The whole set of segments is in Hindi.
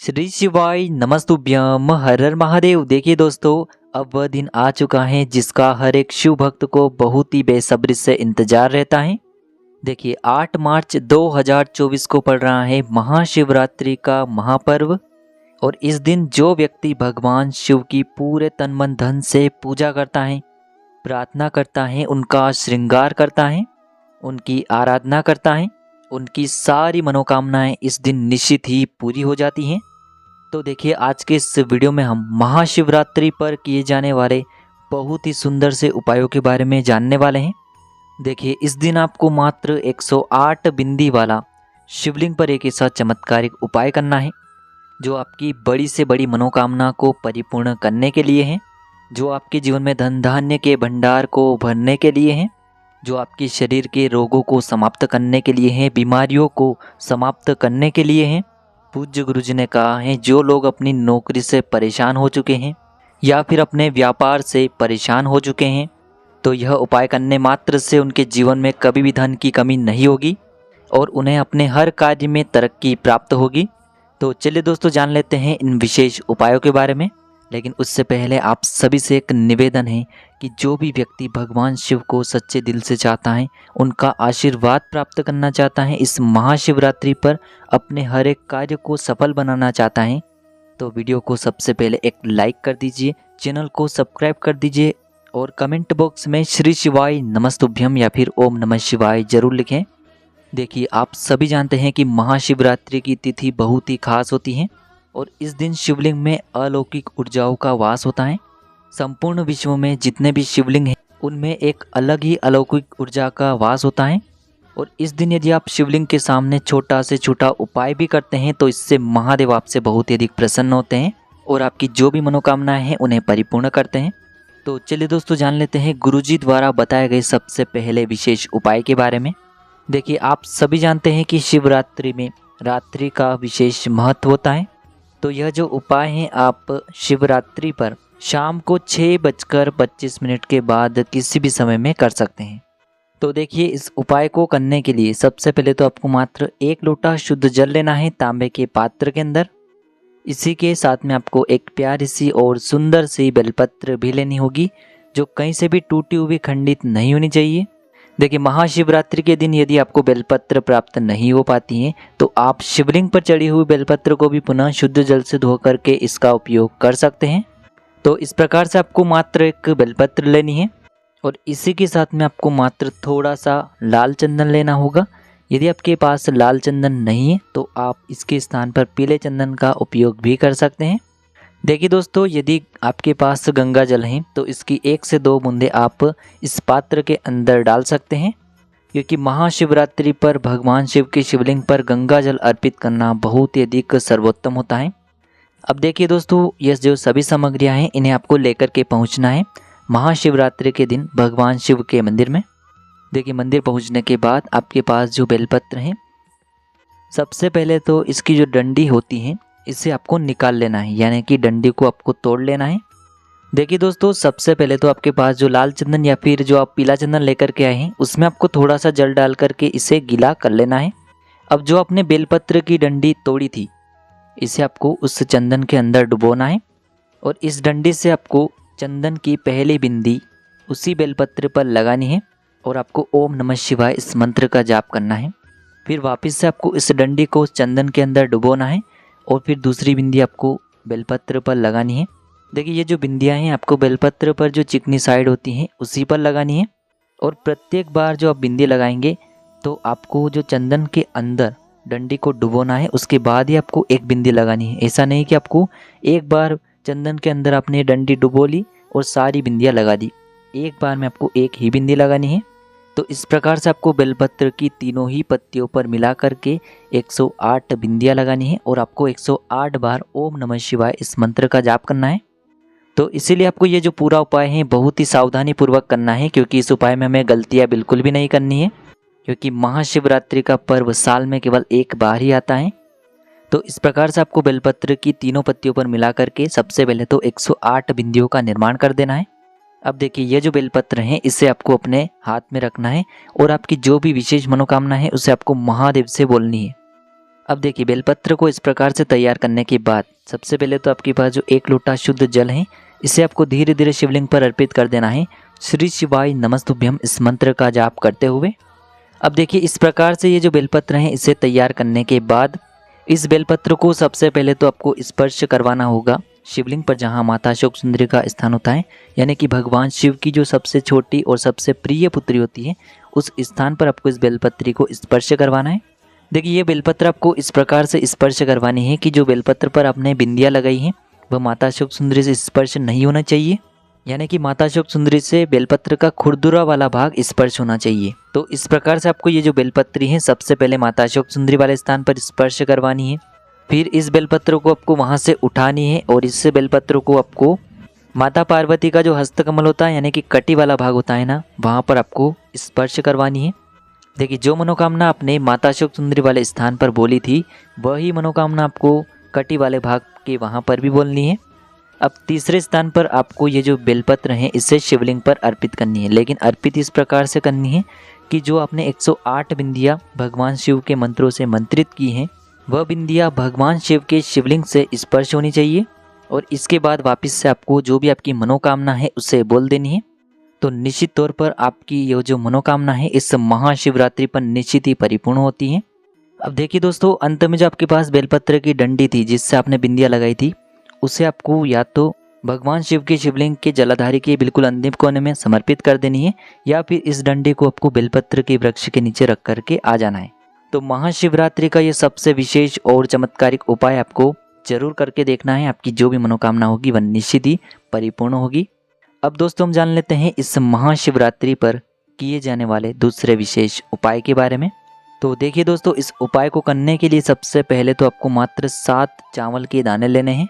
श्री शिवाय नमस्तुभ्यम हर हर महादेव। देखिए दोस्तों, अब वह दिन आ चुका है जिसका हर एक शिव भक्त को बहुत ही बेसब्री से इंतजार रहता है। देखिए 8 मार्च 2024 को पड़ रहा है महाशिवरात्रि का महापर्व। और इस दिन जो व्यक्ति भगवान शिव की पूरे तन मन धन से पूजा करता है, प्रार्थना करता है, उनका श्रृंगार करता है, उनकी आराधना करता है, उनकी सारी मनोकामनाएं इस दिन निश्चित ही पूरी हो जाती हैं। तो देखिए आज के इस वीडियो में हम महाशिवरात्रि पर किए जाने वाले बहुत ही सुंदर से उपायों के बारे में जानने वाले हैं। देखिए इस दिन आपको मात्र 108 बिंदी वाला शिवलिंग पर एक ऐसा चमत्कारिक उपाय करना है जो आपकी बड़ी से बड़ी मनोकामना को परिपूर्ण करने के लिए है, जो आपके जीवन में धन धान्य के भंडार को भरने के लिए है, जो आपके शरीर के रोगों को समाप्त करने के लिए है, बीमारियों को समाप्त करने के लिए है। पूज्य गुरुजी ने कहा है जो लोग अपनी नौकरी से परेशान हो चुके हैं या फिर अपने व्यापार से परेशान हो चुके हैं, तो यह उपाय करने मात्र से उनके जीवन में कभी भी धन की कमी नहीं होगी और उन्हें अपने हर कार्य में तरक्की प्राप्त होगी। तो चलिए दोस्तों जान लेते हैं इन विशेष उपायों के बारे में। लेकिन उससे पहले आप सभी से एक निवेदन है कि जो भी व्यक्ति भगवान शिव को सच्चे दिल से चाहता है, उनका आशीर्वाद प्राप्त करना चाहता है, इस महाशिवरात्रि पर अपने हर एक कार्य को सफल बनाना चाहता है, तो वीडियो को सबसे पहले एक लाइक कर दीजिए, चैनल को सब्सक्राइब कर दीजिए और कमेंट बॉक्स में श्री शिवाय नमस्तुभ्यम या फिर ओम नमः शिवाय जरूर लिखें। देखिए आप सभी जानते हैं कि महाशिवरात्रि की तिथि बहुत ही खास होती है और इस दिन शिवलिंग में अलौकिक ऊर्जाओं का वास होता है। संपूर्ण विश्व में जितने भी शिवलिंग हैं उनमें एक अलग ही अलौकिक ऊर्जा का वास होता है। और इस दिन यदि आप शिवलिंग के सामने छोटा से छोटा उपाय भी करते हैं तो इससे महादेव आपसे बहुत ही अधिक प्रसन्न होते हैं और आपकी जो भी मनोकामनाएं हैं उन्हें परिपूर्ण करते हैं। तो चलिए दोस्तों जान लेते हैं गुरुजी द्वारा बताए गए सबसे पहले विशेष उपाय के बारे में। देखिए आप सभी जानते हैं कि शिवरात्रि में रात्रि का विशेष महत्व होता है। तो यह जो उपाय है आप शिवरात्रि पर शाम को 6:25 के बाद किसी भी समय में कर सकते हैं। तो देखिए इस उपाय को करने के लिए सबसे पहले तो आपको मात्र 1 लोटा शुद्ध जल लेना है तांबे के पात्र के अंदर। इसी के साथ में आपको एक प्यारी सी और सुंदर सी बेलपत्र भी लेनी होगी जो कहीं से भी टूटी हुई खंडित नहीं होनी चाहिए। देखिए महाशिवरात्रि के दिन यदि आपको बेलपत्र प्राप्त नहीं हो पाती हैं तो आप शिवलिंग पर चढ़ी हुई बेलपत्र को भी पुनः शुद्ध जल से धो करके इसका उपयोग कर सकते हैं। तो इस प्रकार से आपको मात्र एक बेलपत्र लेनी है और इसी के साथ में आपको मात्र थोड़ा सा लाल चंदन लेना होगा। यदि आपके पास लाल चंदन नहीं है तो आप इसके स्थान पर पीले चंदन का उपयोग भी कर सकते हैं। देखिए दोस्तों यदि आपके पास गंगा जल है तो इसकी 1 से 2 बूंदे आप इस पात्र के अंदर डाल सकते हैं, क्योंकि महाशिवरात्रि पर भगवान शिव के शिवलिंग पर गंगा जल अर्पित करना बहुत ही अधिक सर्वोत्तम होता है। अब देखिए दोस्तों ये जो सभी सामग्रियां हैं इन्हें आपको लेकर के पहुंचना है महाशिवरात्रि के दिन भगवान शिव के मंदिर में। देखिए मंदिर पहुंचने के बाद आपके पास जो बेलपत्र हैं, सबसे पहले तो इसकी जो डंडी होती है इसे आपको निकाल लेना है, यानी कि डंडी को आपको तोड़ लेना है। देखिए दोस्तों सबसे पहले तो आपके पास जो लाल चंदन या फिर जो आप पीला चंदन लेकर के आए हैं उसमें आपको थोड़ा सा जल डाल करके इसे गीला कर लेना है। अब जो आपने बेलपत्र की डंडी तोड़ी थी इसे आपको उस चंदन के अंदर डुबोना है और इस डंडी से आपको चंदन की पहली बिंदी उसी बेलपत्र पर लगानी है और आपको ओम नमः शिवाय इस मंत्र का जाप करना है। फिर वापस से आपको इस डंडी को चंदन के अंदर डुबोना है और फिर दूसरी बिंदी आपको बेलपत्र पर लगानी है। देखिए ये जो बिंदियां हैं आपको बेलपत्र पर जो चिकनी साइड होती हैं उसी पर लगानी है और प्रत्येक बार जो आप बिंदी लगाएंगे तो आपको जो चंदन के अंदर डंडी को डुबोना है, उसके बाद ही आपको एक बिंदी लगानी है। ऐसा नहीं कि आपको एक बार चंदन के अंदर आपने डंडी डुबो ली और सारी बिंदियाँ लगा दी, एक बार में आपको एक ही बिंदी लगानी है। तो इस प्रकार से आपको बेलपत्र की तीनों ही पत्तियों पर मिला करके 108 बिंदियाँ लगानी है और आपको 108 बार ओम नमः शिवाय इस मंत्र का जाप करना है। तो इसीलिए आपको ये जो पूरा उपाय है बहुत ही सावधानी पूर्वक करना है, क्योंकि इस उपाय में हमें गलतियाँ बिल्कुल भी नहीं करनी है, क्योंकि महाशिवरात्रि का पर्व साल में केवल एक बार ही आता है। तो इस प्रकार से आपको बेलपत्र की तीनों पत्तियों पर मिला करके सबसे पहले तो 108 बिंदियों का निर्माण कर देना है। अब देखिए ये जो बेलपत्र हैं इसे आपको अपने हाथ में रखना है और आपकी जो भी विशेष मनोकामना है उसे आपको महादेव से बोलनी है। अब देखिए बेलपत्र को इस प्रकार से तैयार करने के बाद सबसे पहले तो आपके पास जो 1 लोटा शुद्ध जल है इसे आपको धीरे धीरे शिवलिंग पर अर्पित कर देना है, श्री शिवाय नमस्तुभ्यम इस मंत्र का जाप करते हुए। अब देखिए इस प्रकार से ये जो बेलपत्र हैं इसे तैयार करने के बाद इस बेलपत्र को सबसे पहले तो आपको स्पर्श करवाना होगा शिवलिंग पर, जहाँ माता अशोक सुंदरी का स्थान होता है, यानी कि भगवान शिव की जो सबसे छोटी और सबसे प्रिय पुत्री होती है उस स्थान पर आपको इस बेलपत्री को स्पर्श करवाना है। देखिए ये बेलपत्र आपको इस प्रकार से स्पर्श करवानी है कि जो बेलपत्र पर आपने बिंदिया लगाई है वह माता अशोक सुंदरी से स्पर्श नहीं होना चाहिए, यानी कि माता अशोक सुंदरी से बेलपत्र का खुरदुरा वाला भाग स्पर्श होना चाहिए। तो इस प्रकार से आपको ये जो बेलपत्री है सबसे पहले माता अशोक सुंदरी वाले स्थान पर स्पर्श करवानी है। फिर इस बेलपत्र को आपको वहाँ से उठानी है और इस बेलपत्र को आपको माता पार्वती का जो हस्तकमल होता है, यानी कि कटी वाला भाग होता है ना, वहाँ पर आपको स्पर्श करवानी है। देखिए जो मनोकामना आपने माता अशोक सुंदरी वाले स्थान पर बोली थी वही मनोकामना आपको कटी वाले भाग के वहाँ पर भी बोलनी है। अब तीसरे स्थान पर आपको ये जो बेलपत्र हैं इसे शिवलिंग पर अर्पित करनी है, लेकिन अर्पित इस प्रकार से करनी है कि जो आपने 108 बिंदियाँ भगवान शिव के मंत्रों से मंत्रित की हैं वह बिंदियाँ भगवान शिव के शिवलिंग से स्पर्श होनी चाहिए और इसके बाद वापस से आपको जो भी आपकी मनोकामना है उसे बोल देनी है। तो निश्चित तौर पर आपकी ये जो मनोकामना है इस महाशिवरात्रि पर निश्चित ही परिपूर्ण होती है। अब देखिए दोस्तों, अंत में जो आपके पास बेलपत्र की डंडी थी जिससे आपने बिंदियाँ लगाई थी उसे आपको या तो भगवान शिव के शिवलिंग के जलाधारी के बिल्कुल अंतिम कोने में समर्पित कर देनी है, या फिर इस डंडी को आपको बेलपत्र के वृक्ष के नीचे रख करके आ जाना है। तो महाशिवरात्रि का ये सबसे विशेष और चमत्कारिक उपाय आपको जरूर करके देखना है, आपकी जो भी मनोकामना होगी वह निश्चित ही परिपूर्ण होगी। अब दोस्तों हम जान लेते हैं इस महाशिवरात्रि पर किए जाने वाले दूसरे विशेष उपाय के बारे में। तो देखिए दोस्तों, इस उपाय को करने के लिए सबसे पहले तो आपको मात्र 7 चावल के दाने लेने हैं।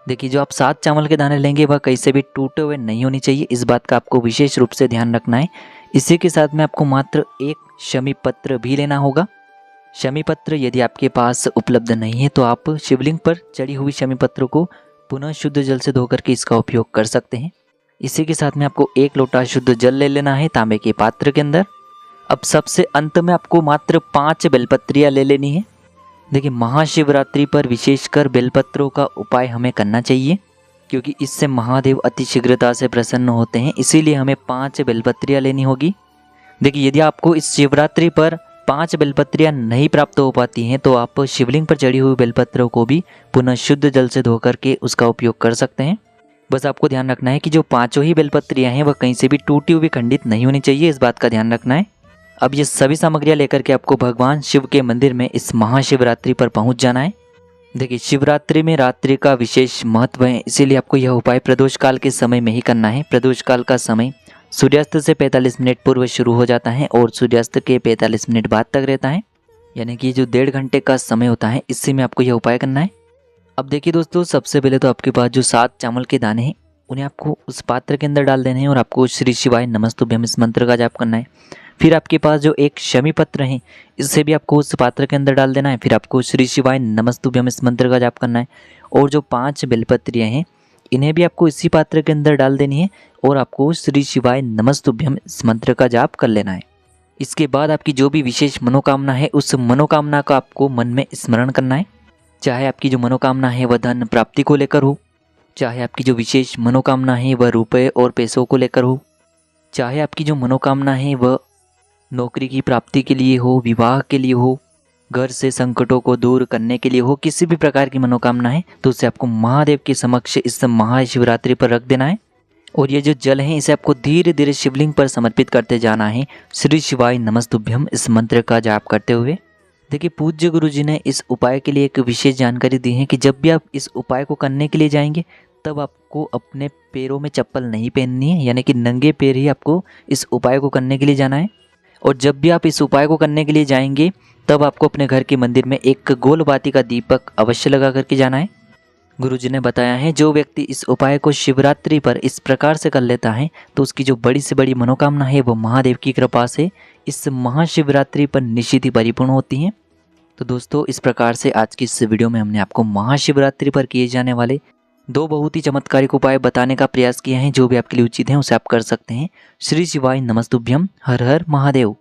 देखिए जो आप 7 चावल के दाने लेंगे वह कहीं से भी टूटे हुए नहीं होने चाहिए, इस बात का आपको विशेष रूप से ध्यान रखना है। इसी के साथ में आपको मात्र 1 शमी पत्र भी लेना होगा। शमी पत्र यदि आपके पास उपलब्ध नहीं है तो आप शिवलिंग पर चढ़ी हुई शमी पत्र को पुनः शुद्ध जल से धोकर के इसका उपयोग कर सकते हैं। इसी के साथ में आपको 1 लोटा शुद्ध जल ले लेना है तांबे के पात्र के अंदर। अब सबसे अंत में आपको मात्र 5 बेलपत्रियाँ ले लेनी है। देखिए महाशिवरात्रि पर विशेषकर बेलपत्रों का उपाय हमें करना चाहिए, क्योंकि इससे महादेव अति शीघ्रता से प्रसन्न होते हैं, इसीलिए हमें 5 बेलपत्रियाँ लेनी होगी। देखिए यदि आपको इस शिवरात्रि पर 5 बेलपत्रियाँ नहीं प्राप्त हो पाती हैं तो आप शिवलिंग पर चढ़ी हुई बेलपत्रों को भी पुनः शुद्ध जल से धो करके उसका उपयोग कर सकते हैं। बस आपको ध्यान रखना है कि जो 5 ही बेलपत्रियाँ हैं वह कहीं से भी टूटी हुई खंडित नहीं होनी चाहिए, इस बात का ध्यान रखना है। अब ये सभी सामग्रियाँ लेकर के आपको भगवान शिव के मंदिर में इस महाशिवरात्रि पर पहुंच जाना है। देखिए शिवरात्रि में रात्रि का विशेष महत्व है, इसीलिए आपको यह उपाय प्रदोष काल के समय में ही करना है। प्रदोष काल का समय सूर्यास्त से 45 मिनट पूर्व शुरू हो जाता है और सूर्यास्त के 45 मिनट बाद तक रहता है, यानी कि जो 1.5 घंटे का समय होता है, इसी में आपको यह उपाय करना है। अब देखिए दोस्तों, सबसे पहले तो आपके पास जो 7 चावल के दाने हैं उन्हें आपको उस पात्र के अंदर डाल देने हैं और आपको श्री शिवाय नमस्तुभ्यम इस मंत्र का जाप करना है। फिर आपके पास जो 1 शमी पत्र है इसे भी आपको उस पात्र के अंदर डाल देना है। फिर आपको श्री शिवाय नमस्तुभ्यम इस मंत्र का जाप करना है और जो 5 बेलपत्रियाँ हैं इन्हें भी आपको इसी पात्र के अंदर डाल देनी है और आपको श्री शिवाय नमस्तुभ्यम इस मंत्र का जाप कर लेना है। इसके बाद आपकी जो भी विशेष मनोकामना है उस मनोकामना का आपको मन में स्मरण करना है। चाहे आपकी जो मनोकामना है वह धन प्राप्ति को लेकर हो, चाहे आपकी जो विशेष मनोकामना है वह रुपये और पैसों को लेकर हो, चाहे आपकी जो मनोकामना है वह नौकरी की प्राप्ति के लिए हो, विवाह के लिए हो, घर से संकटों को दूर करने के लिए हो, किसी भी प्रकार की मनोकामना है तो उसे आपको महादेव के समक्ष इस महाशिवरात्रि पर रख देना है। और ये जो जल है इसे आपको धीरे धीरे शिवलिंग पर समर्पित करते जाना है, श्री शिवाय नमस्तुभ्यम इस मंत्र का जाप करते हुए। देखिए पूज्य गुरु जी ने इस उपाय के लिए एक विशेष जानकारी दी है कि जब भी आप इस उपाय को करने के लिए जाएंगे तब आपको अपने पैरों में चप्पल नहीं पहननी है, यानी कि नंगे पैर ही आपको इस उपाय को करने के लिए जाना है। और जब भी आप इस उपाय को करने के लिए जाएंगे तब आपको अपने घर के मंदिर में एक गोल बाती का दीपक अवश्य लगा करके जाना है। गुरुजी ने बताया है जो व्यक्ति इस उपाय को शिवरात्रि पर इस प्रकार से कर लेता है तो उसकी जो बड़ी से बड़ी मनोकामना है वो महादेव की कृपा से इस महाशिवरात्रि पर निश्चित ही परिपूर्ण होती हैं। तो दोस्तों इस प्रकार से आज की इस वीडियो में हमने आपको महाशिवरात्रि पर किए जाने वाले 2 बहुत ही चमत्कारिक उपाय बताने का प्रयास किया है। जो भी आपके लिए उचित है उसे आप कर सकते हैं। श्री शिवाय नमस्तुभ्यम। हर हर महादेव।